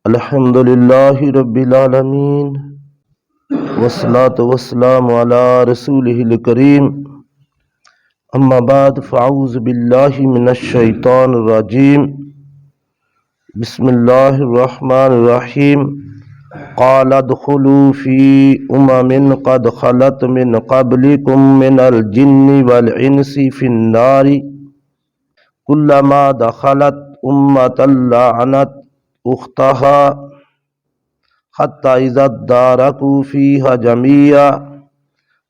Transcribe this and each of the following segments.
الحمد للہ رب العالمین والصلاة والسلام علی رسولہ الکریم اما بعد فاعوذ باللہ من الشیطان الرجیم بسم اللہ الرحمن الرحیم قال ادخلوا فی قد خلت من قبلکم من الجن والانس فی النار كلما دخلت امة لعنت اختها حتى اذا اداركوا فيها جميعا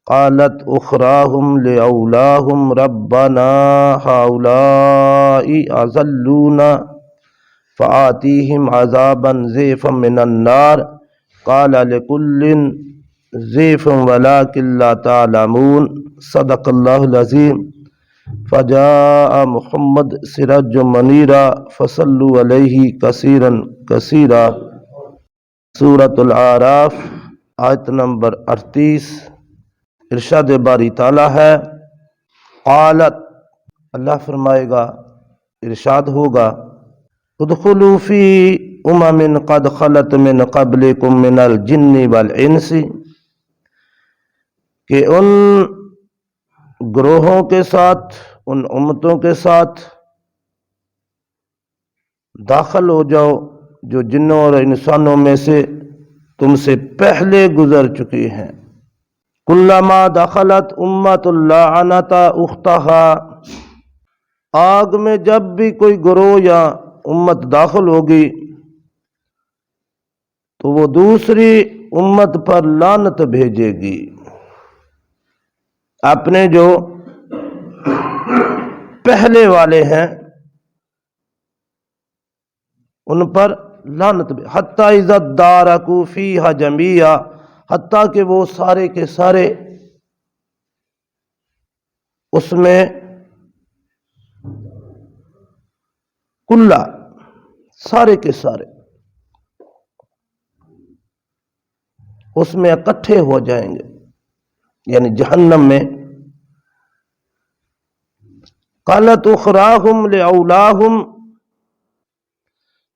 قالت اخراهم لاولاهم ربنا هؤلاء اضلونا فآتيهم عذابا ضعفا من النار قال لكل ضعف ولكن لا تعلمون صدق الله العظيم فجاء محمد سراج منیرا فصلوا علیہ کثیرا کثیرا۔ سورۃ الاعراف آیت نمبر 38۔ ارشاد باری تعالیٰ ہے، قالت، اللہ فرمائے گا، ارشاد ہوگا، ادخلوا فی امم قد خلت من قبلکم من الجن والانس، کہ ان گروہوں کے ساتھ، ان امتوں کے ساتھ داخل ہو جاؤ جو جنوں اور انسانوں میں سے تم سے پہلے گزر چکی ہیں۔ کلما دخلت امت لعنت اختها، آگ میں جب بھی کوئی گروہ یا امت داخل ہوگی تو وہ دوسری امت پر لعنت بھیجے گی، اپنے جو پہلے والے ہیں ان پر لعنت حتیٰ اذا ادارکوا فیہا جمیعا، حتیٰ کہ وہ سارے کے سارے اس میں کلہ سارے کے سارے اس میں اکٹھے ہو جائیں گے، یعنی جہنم میں۔ قالت اخراہم لاولاہم،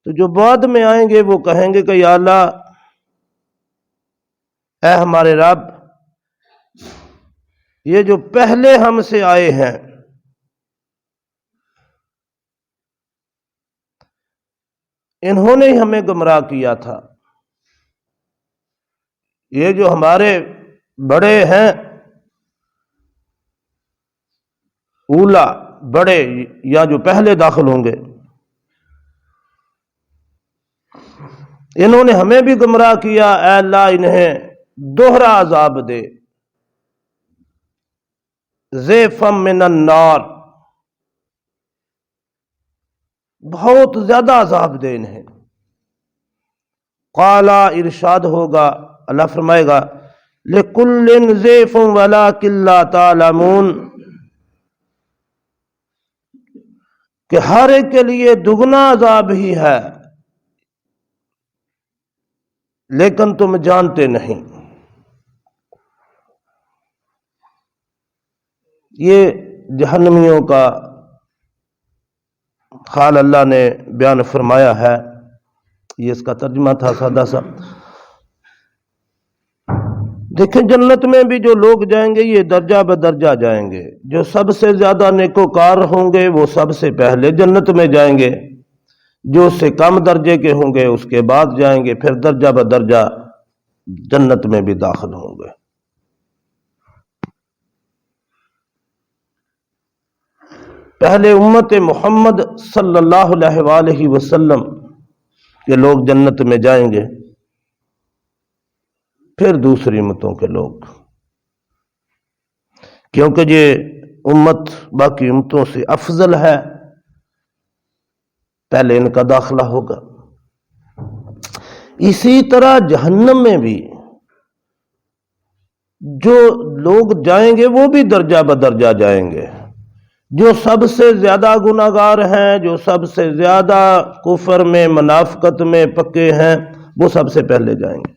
تو جو بعد میں آئیں گے وہ کہیں گے کہ یا اللہ، اے ہمارے رب، یہ جو پہلے ہم سے آئے ہیں انہوں نے ہی ہمیں گمراہ کیا تھا، یہ جو ہمارے بڑے ہیں، اولا بڑے یا جو پہلے داخل ہوں گے، انہوں نے ہمیں بھی گمراہ کیا، اے اللہ انہیں دوہرا عذاب دے، ضعفا من النار، بہت زیادہ عذاب دے انہیں۔ قالا، ارشاد ہوگا، اللہ فرمائے گا، لکل ضعف ولکن لا تعلمون، کہ ہر ایک کے لیے دگنا عذاب ہی ہے لیکن تم جانتے نہیں۔ یہ جہنمیوں کا حال اللہ نے بیان فرمایا ہے، یہ اس کا ترجمہ تھا سادہ سا۔ دیکھیں جنت میں بھی جو لوگ جائیں گے یہ درجہ بدرجہ جائیں گے، جو سب سے زیادہ نیکوکار ہوں گے وہ سب سے پہلے جنت میں جائیں گے، جو اس سے کم درجے کے ہوں گے اس کے بعد جائیں گے، پھر درجہ بدرجہ جنت میں بھی داخل ہوں گے۔ پہلے امت محمد صلی اللہ علیہ وآلہ وسلم کے لوگ جنت میں جائیں گے، پھر دوسری امتوں کے لوگ، کیونکہ یہ امت باقی امتوں سے افضل ہے، پہلے ان کا داخلہ ہوگا۔ اسی طرح جہنم میں بھی جو لوگ جائیں گے وہ بھی درجہ بدرجہ جائیں گے، جو سب سے زیادہ گناہگار ہیں، جو سب سے زیادہ کفر میں منافقت میں پکے ہیں، وہ سب سے پہلے جائیں گے،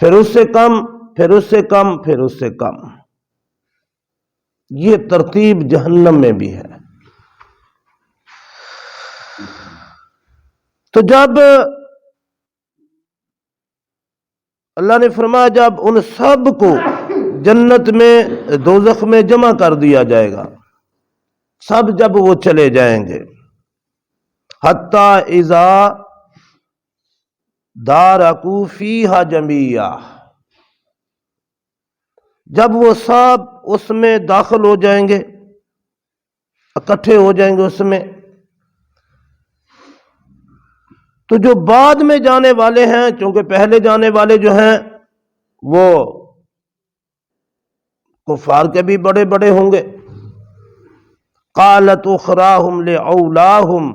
پھر اس سے کم، پھر اس سے کم، پھر اس سے کم۔ یہ ترتیب جہنم میں بھی ہے۔ تو جب اللہ نے فرمایا جب ان سب کو جنت میں دوزخ میں جمع کر دیا جائے گا، سب جب وہ چلے جائیں گے، حتی اذا دارکو فیہا جمیعا، جب وہ سب اس میں داخل ہو جائیں گے، اکٹھے ہو جائیں گے اس میں، تو جو بعد میں جانے والے ہیں، چونکہ پہلے جانے والے جو ہیں وہ کفار کے بھی بڑے بڑے ہوں گے، قالت اخراہم لعولاہم،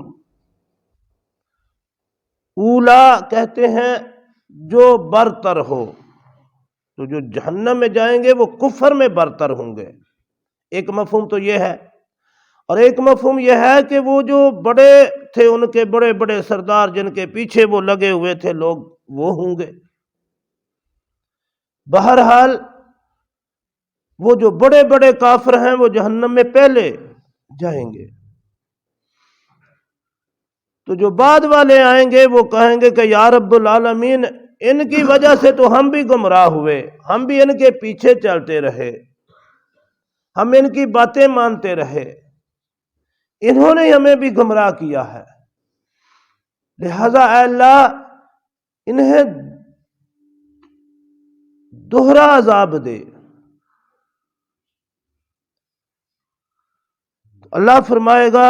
اولا کہتے ہیں جو برتر ہو، تو جو جہنم میں جائیں گے وہ کفر میں برتر ہوں گے، ایک مفہوم تو یہ ہے، اور ایک مفہوم یہ ہے کہ وہ جو بڑے تھے، ان کے بڑے بڑے سردار جن کے پیچھے وہ لگے ہوئے تھے لوگ، وہ ہوں گے۔ بہرحال وہ جو بڑے بڑے کافر ہیں وہ جہنم میں پہلے جائیں گے، تو جو بعد والے آئیں گے وہ کہیں گے کہ یا رب العالمین، ان کی وجہ سے تو ہم بھی گمراہ ہوئے، ہم بھی ان کے پیچھے چلتے رہے، ہم ان کی باتیں مانتے رہے، انہوں نے ہمیں بھی گمراہ کیا ہے، لہذا اے اللہ انہیں دوہرا عذاب دے۔ اللہ فرمائے گا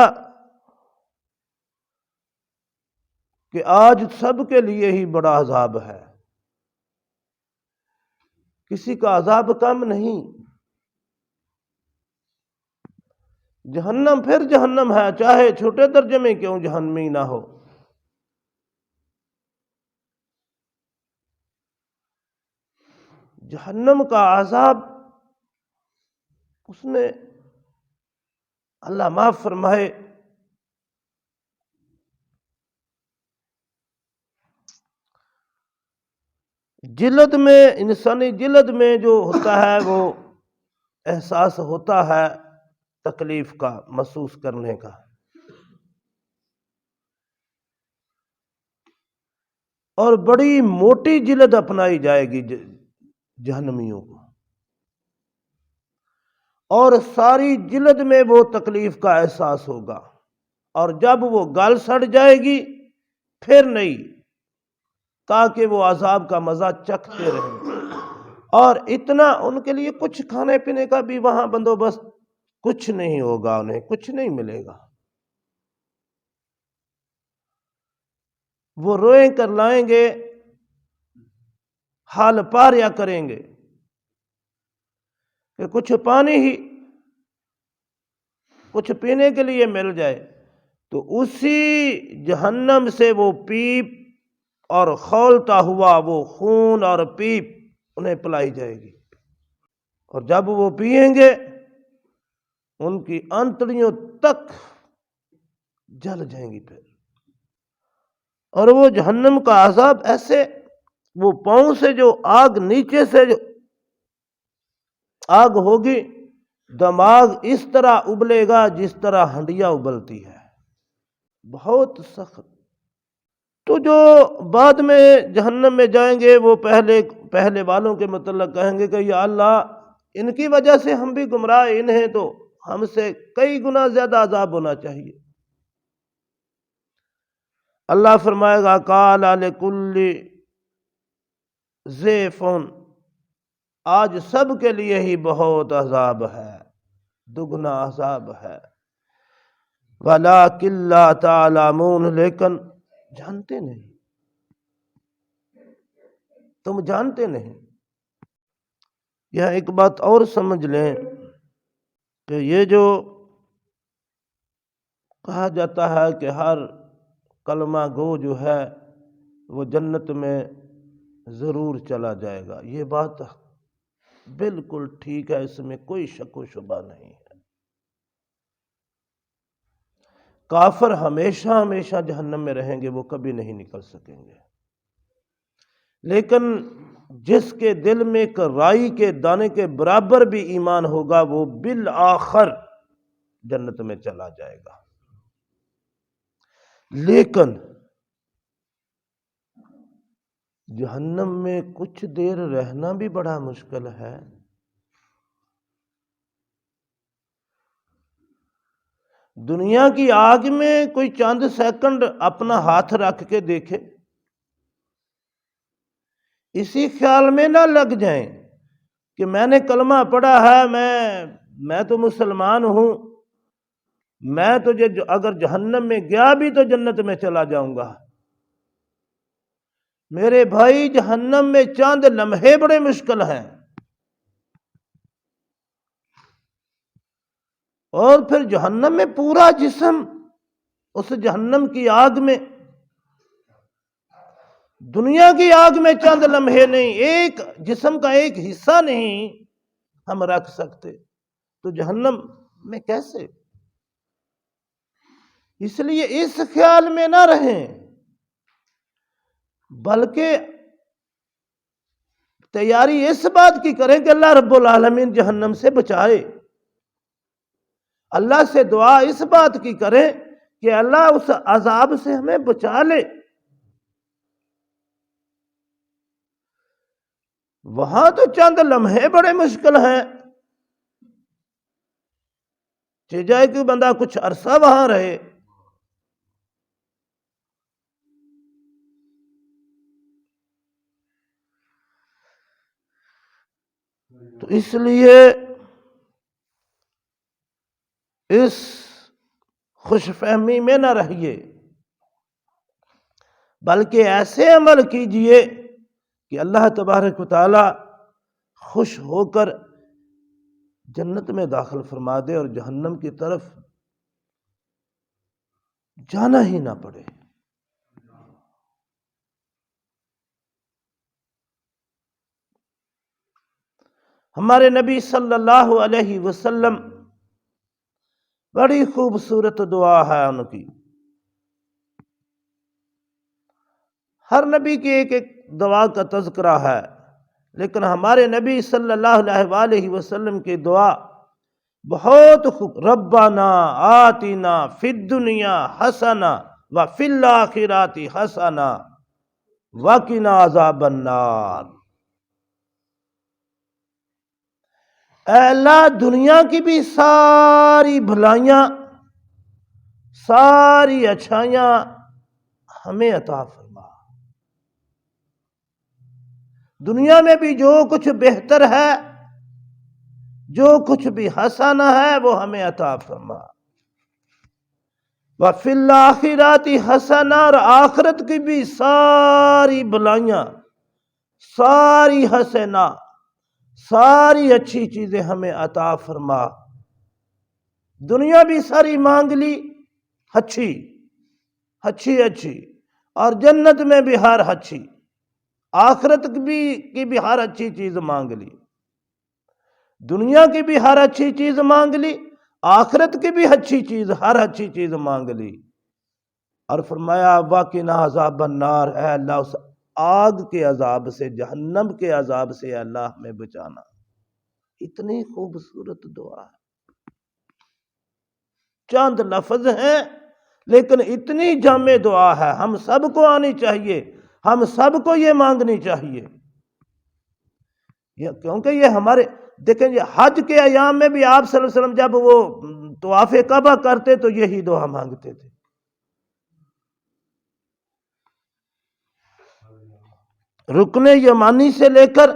کہ آج سب کے لیے ہی بڑا عذاب ہے، کسی کا عذاب کم نہیں۔ جہنم پھر جہنم ہے، چاہے چھوٹے درجے میں کیوں جہنمی نہ ہو۔ جہنم کا عذاب اس نے اللہ معاف فرمائے جلد میں، انسانی جلد میں جو ہوتا ہے وہ احساس ہوتا ہے تکلیف کا، محسوس کرنے کا، اور بڑی موٹی جلد اپنائی جائے گی جہنمیوں کو، اور ساری جلد میں وہ تکلیف کا احساس ہوگا، اور جب وہ گل سڑ جائے گی پھر نہیں، تاکہ وہ عذاب کا مزہ چکھتے رہیں، اور اتنا ان کے لیے کچھ کھانے پینے کا بھی وہاں بندوبست کچھ نہیں ہوگا، انہیں کچھ نہیں ملے گا، وہ روئیں کر لائیں گے، حال پاریا کریں گے کہ کچھ پانی ہی، کچھ پینے کے لیے مل جائے، تو اسی جہنم سے وہ پیپ اور کھولتا ہوا وہ خون اور پیپ انہیں پلائی جائے گی، اور جب وہ پئیں گے ان کی انتڑیوں تک جل جائیں گی پھر، اور وہ جہنم کا عذاب ایسے، وہ پاؤں سے جو آگ، نیچے سے جو آگ ہوگی، دماغ اس طرح ابلے گا جس طرح ہنڈیا ابلتی ہے، بہت سخت۔ تو جو بعد میں جہنم میں جائیں گے وہ پہلے والوں کے متعلق کہیں گے کہ یا اللہ ان کی وجہ سے ہم بھی گمراہ، انہیں تو ہم سے کئی گنا زیادہ عذاب ہونا چاہیے۔ اللہ فرمائے گا قال لکل ضیف، آج سب کے لیے ہی بہت عذاب ہے، دگنا عذاب ہے، وَلَٰكِن لَّا تَعْلَمُونَ، لیکن جانتے نہیں، تم جانتے نہیں۔ یہاں ایک بات اور سمجھ لیں کہ یہ جو کہا جاتا ہے کہ ہر کلمہ گو جو ہے وہ جنت میں ضرور چلا جائے گا، یہ بات بالکل ٹھیک ہے، اس میں کوئی شک و شبہ نہیں ہے۔ کافر ہمیشہ ہمیشہ جہنم میں رہیں گے، وہ کبھی نہیں نکل سکیں گے، لیکن جس کے دل میں ایک رائی کے دانے کے برابر بھی ایمان ہوگا وہ بالآخر جنت میں چلا جائے گا۔ لیکن جہنم میں کچھ دیر رہنا بھی بڑا مشکل ہے۔ دنیا کی آگ میں کوئی چند سیکنڈ اپنا ہاتھ رکھ کے دیکھے، اسی خیال میں نہ لگ جائیں کہ میں نے کلمہ پڑھا ہے، میں تو مسلمان ہوں، میں تو اگر جہنم میں گیا بھی تو جنت میں چلا جاؤں گا۔ میرے بھائی، جہنم میں چند لمحے بڑے مشکل ہیں، اور پھر جہنم میں پورا جسم اس جہنم کی آگ میں، دنیا کی آگ میں چند لمحے نہیں، ایک جسم کا ایک حصہ نہیں ہم رکھ سکتے، تو جہنم میں کیسے؟ اس لیے اس خیال میں نہ رہیں، بلکہ تیاری اس بات کی کریں کہ اللہ رب العالمین جہنم سے بچائے۔ اللہ سے دعا اس بات کی کریں کہ اللہ اس عذاب سے ہمیں بچا لے۔ وہاں تو چند لمحے بڑے مشکل ہیں، چاہے کہ بندہ کچھ عرصہ وہاں رہے۔ تو اس لیے اس خوش فہمی میں نہ رہیے، بلکہ ایسے عمل کیجئے کہ اللہ تبارک و تعالی خوش ہو کر جنت میں داخل فرما دے اور جہنم کی طرف جانا ہی نہ پڑے۔ ہمارے نبی صلی اللہ علیہ وسلم، بڑی خوبصورت دعا ہے ان کی، ہر نبی کی ایک ایک دعا کا تذکرہ ہے، لیکن ہمارے نبی صلی اللہ علیہ وسلم کی دعا بہت خوب، ربنا آتنا فی الدنیا حسنہ وفی الآخرۃ حسنہ وقنا عذاب النار۔ اے اللہ، دنیا کی بھی ساری بھلائیاں، ساری اچھائیاں ہمیں عطا فرما، دنیا میں بھی جو کچھ بہتر ہے، جو کچھ بھی حسنہ ہے وہ ہمیں عطا فرما، وفی الآخرۃ حسنہ، اور آخرت کی بھی ساری بھلائیاں، ساری حسنہ، ساری اچھی چیزیں ہمیں عطا فرما۔ دنیا بھی ساری مانگ لی اچھی اچھی، اور جنت میں بھی ہر اچھی، آخرت کی بھی ہر اچھی چیز مانگ لی، دنیا کی بھی ہر اچھی چیز مانگ لی، آخرت کی بھی اچھی چیز، ہر اچھی چیز مانگ لی، اور فرمایا وقنا عذاب النار، اے اللہ اس آگ کے عذاب سے، جہنم کے عذاب سے اللہ ہمیں بچانا۔ اتنی خوبصورت دعا ہے، چند لفظ ہیں لیکن اتنی جامع دعا ہے، ہم سب کو آنی چاہیے، ہم سب کو یہ مانگنی چاہیے، کیونکہ یہ ہمارے دیکھیں جی، حج کے ایام میں بھی آپ صلی اللہ علیہ وسلم جب وہ طواف کعبہ کرتے تو یہی دعا مانگتے تھے۔ رکن یمانی سے لے کر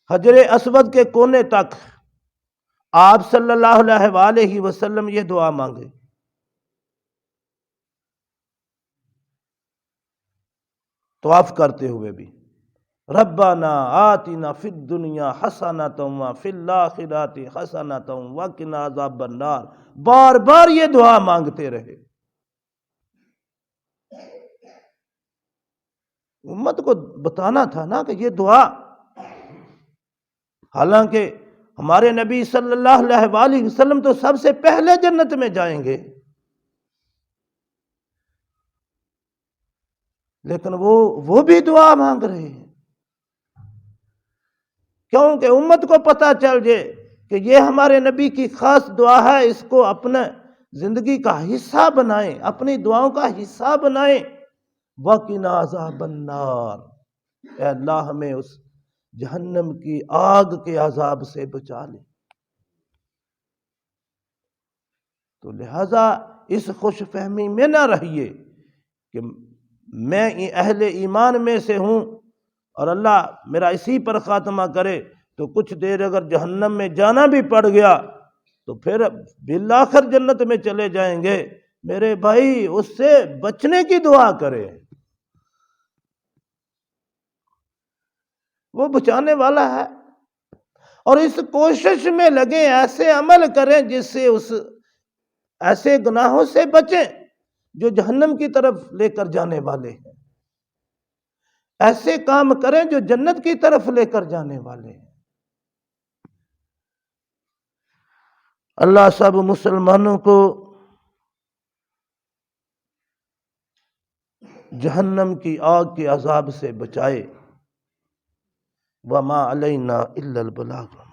حجر اسود کے کونے تک آپ صلی اللہ علیہ وسلم یہ دعا مانگے۔ طواف کرتے ہوئے بھی ربنا آتنا فی الدنیا حسنۃ وفی الآخرۃ حسنۃ وقنا عذاب النار، بار بار یہ دعا مانگتے رہے۔ امت کو بتانا تھا نا کہ یہ دعا، حالانکہ ہمارے نبی صلی اللہ علیہ وسلم تو سب سے پہلے جنت میں جائیں گے، لیکن وہ بھی دعا مانگ رہے ہیں، کیونکہ امت کو پتہ چل جائے کہ یہ ہمارے نبی کی خاص دعا ہے، اس کو اپنے زندگی کا حصہ بنائیں، اپنی دعاؤں کا حصہ بنائیں، وَقِنَا عَذَابَ النَّارِ، اے اللہ ہمیں اس جہنم کی آگ کے عذاب سے بچا لے۔ تو لہذا اس خوش فہمی میں نہ رہیے کہ میں اہل ایمان میں سے ہوں اور اللہ میرا اسی پر خاتمہ کرے تو کچھ دیر اگر جہنم میں جانا بھی پڑ گیا تو پھر بالآخر جنت میں چلے جائیں گے۔ میرے بھائی اس سے بچنے کی دعا کرے، وہ بچانے والا ہے، اور اس کوشش میں لگیں، ایسے عمل کریں جس سے اس ایسے گناہوں سے بچیں جو جہنم کی طرف لے کر جانے والے ہیں، ایسے کام کریں جو جنت کی طرف لے کر جانے والے ہیں۔ اللہ سب مسلمانوں کو جہنم کی آگ کے عذاب سے بچائے۔ وما علینا الا البلاغ۔